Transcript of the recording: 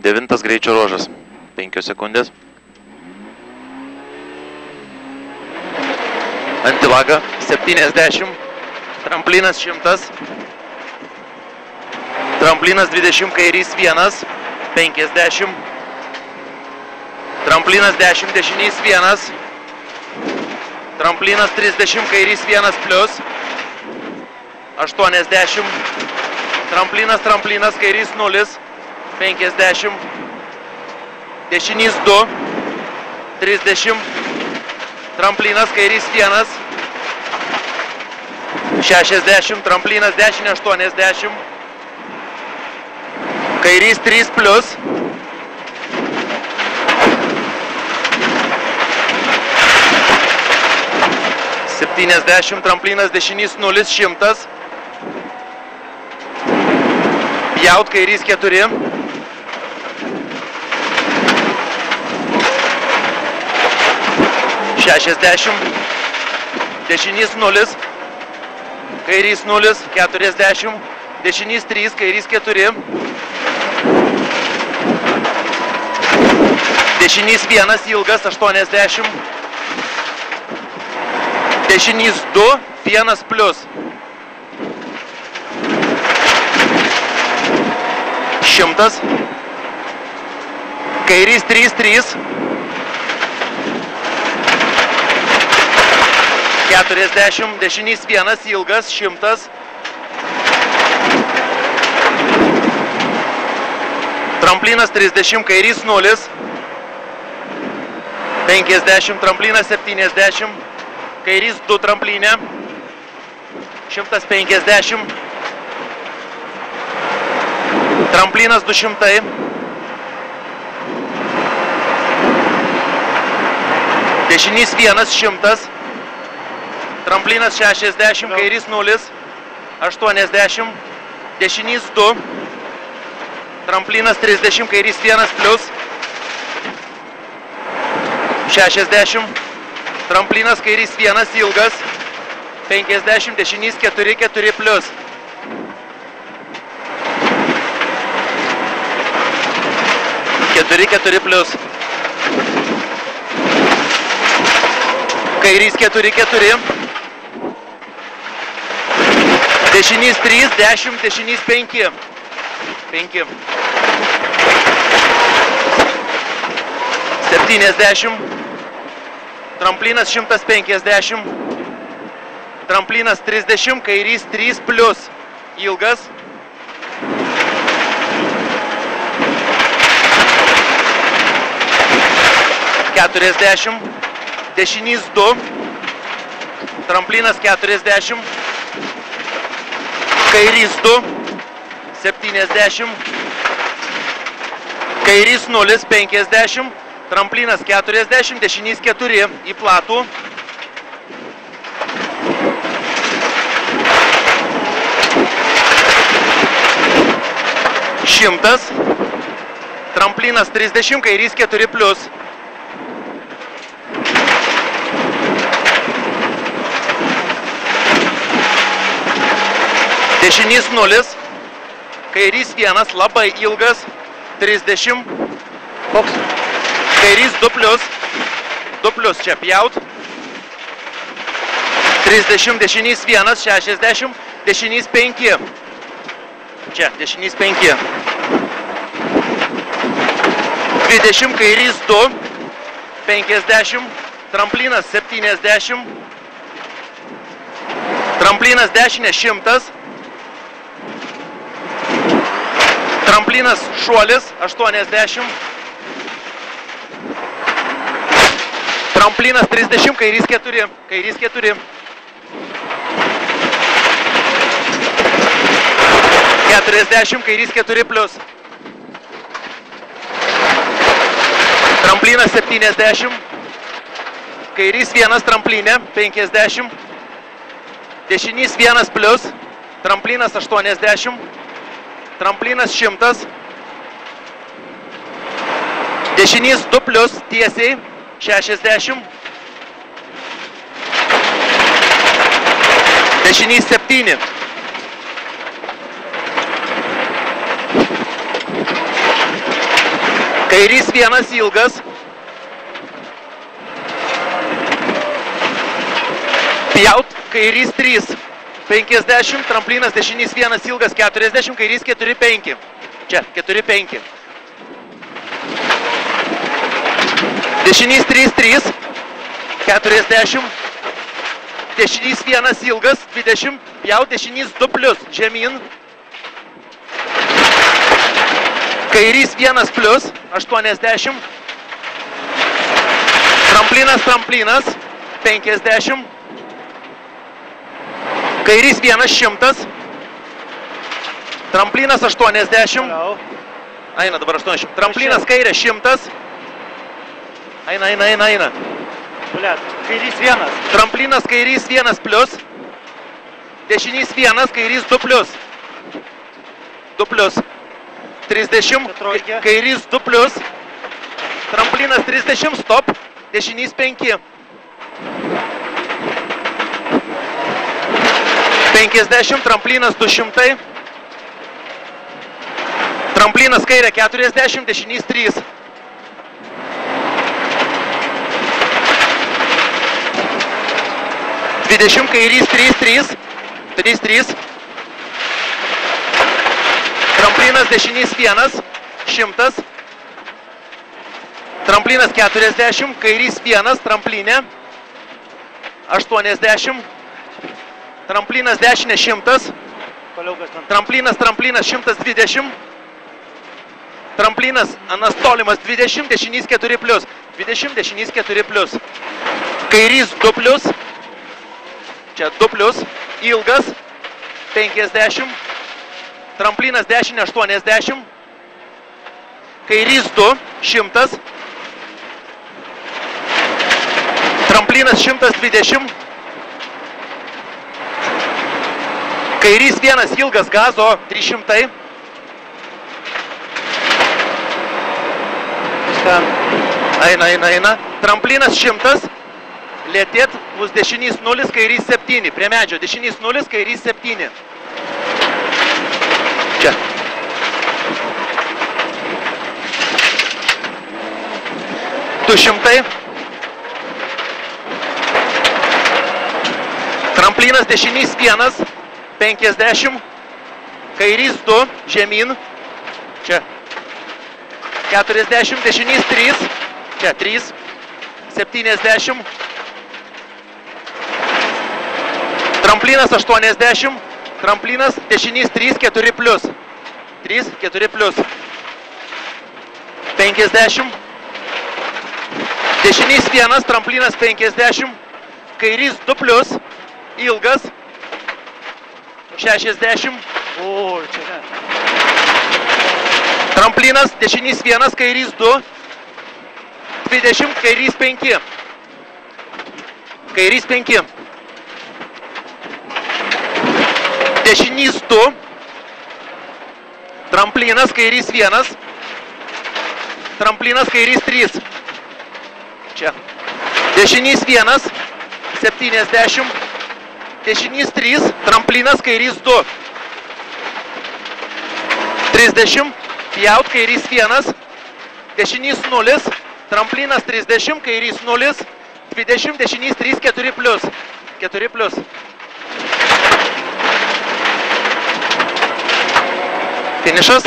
9 greičio ruožas. 5 sekundės. Antivaga 70. Tramplinas 100. Tramplinas 20, kairys 1. 50. Tramplinas 10, dešinys 1. Tramplinas 30, kairys 1 plius. 80. Tramplinas, kairys 0. 50. Dešinys 2. 30. Tramplinas, kairys 1. 60. Tramplinas dešinė 80. Kairys 3 plius. 70. Tramplinas dešinys 0. 100. Pjaut kairys 4. 60. Dešinys 0. Kairys 0. 40. Dešinys 3. Kairys 4. Dešinys 1. Ilgas 80. Dešinys 2. 1 plius. 100. Kairys 3. 3. 40. Dešinys 1. Ilgas 100. Tramplinas 30. Kairys 0. 50. Tramplinas 70. Kairys 2 tramplinė. 150. Tramplinas 200. Dešinys 1. 100. Tramplinas 60. Kairys 0. 80. Dešinys 2. Tramplinas 30. Kairys 1 plius. 60. Tramplinas kairys 1 ilgas. 50. Dešinys 4. 4 plius. 4. 4 plius. Kairys 4. 4. Dešinys 3. 10. Dešinys 5. 5. 70. Tramplinas 150. Tramplinas 30. Kairys 3 plius. Ilgas. 40. Dešinys 2. Tramplinas 40. Kairys 2. 70. Kairys 0. 50. Tramplinas 40. Dešinys 4. Į platų. Šimtas. Tramplinas 30. Kairys 4 plius. Dešinys 0. Kairys 1. Labai ilgas. 30. Koks? Kairys 2 plius. 2 plius čia pjaut. 30. Dešinys 1. 60. Dešinys 5. Čia, dešinys 5. 20. Kairys 2. 50. Tramplinas 70. Tramplinas dešinė 100. Tramplinas šuolis 80. Tramplinas 30. Kairys 4. Kairys 4. 40. Kairys 4 plius. Tramplinas 70. Kairys 1 tramplinė. 50. Dešinys 1 plius. Tramplinas 80. Tramplinas 100. Dešinys 2 plius tiesiai. 60. Dešinys 7. Kairys 1 ilgas. Pjaut, kairys 3. 50, tramplinas dešinys 1 ilgas 40, kairys 4-5. Čia, 4-5. Dešinys 3-3. 40. Dešinys 1 ilgas 20. Pjaut, dešinys 2+. Žemyn. Kairys 1+. 80. Tramplinas. 50. Kairys 100. Tramplinas 80. Eina dabar 80. Tramplinas kairė 100. Eina. Blet, kairys 1. Tramplinas kairys 1+. Dešinys 1, kairys 2+. 2+. 30. Kairys 2+. Tramplinas 30. Stop. Dešinys 5. 50, tramplinas 200. Tramplinas kairė 40, dešinys 3. Kairys 3-3. 3-3. Tramplinas dešinys 1. 100. Tramplinas 40. Kairys 1. Tramplinė. 80. Tramplinas dešinė 100. Tramplinas 120. Tramplinas anas tolimas 20. Dešinys 4+. 20. Dešinys 4+. Kairys 2+. Čia 2+. Ilgas. 50. Tramplinas dešinė 80. Kairys 2. 100. Tramplinas 120. Kairys 1 ilgas gazo 300. Eina. Tramplinas 100. Lėtėt, bus dešinys 0, kairys 7. Prie medžio. Dešinys 0, kairys 7. Čia. $200. Tramplinas dešinys 1. 50. Kairys 2. Žemyn. Čia. 40. Dešinys 3. Čia 3. 70. Tramplinas 80. Tramplinas dešinys 3, 4+. 3, 4+. 50. Dešinys 1, tramplinas 50. Kairys 2+. Ilgas. 60. O, čia ne. Tramplinas dešinys 1, kairys 2. 20, kairys 5. Kairys 5. Dešinys 2. Tramplinas kairys 1. Tramplinas kairys 3. Čia. Dešinys 1. 70. Dešinys 3. Tramplinas kairys 2. 30. Pjaut kairys 1. Dešinys 0. Tramplinas 30. Kairys 0. 20. Dešinys 3. 4+. 4+. Finišas.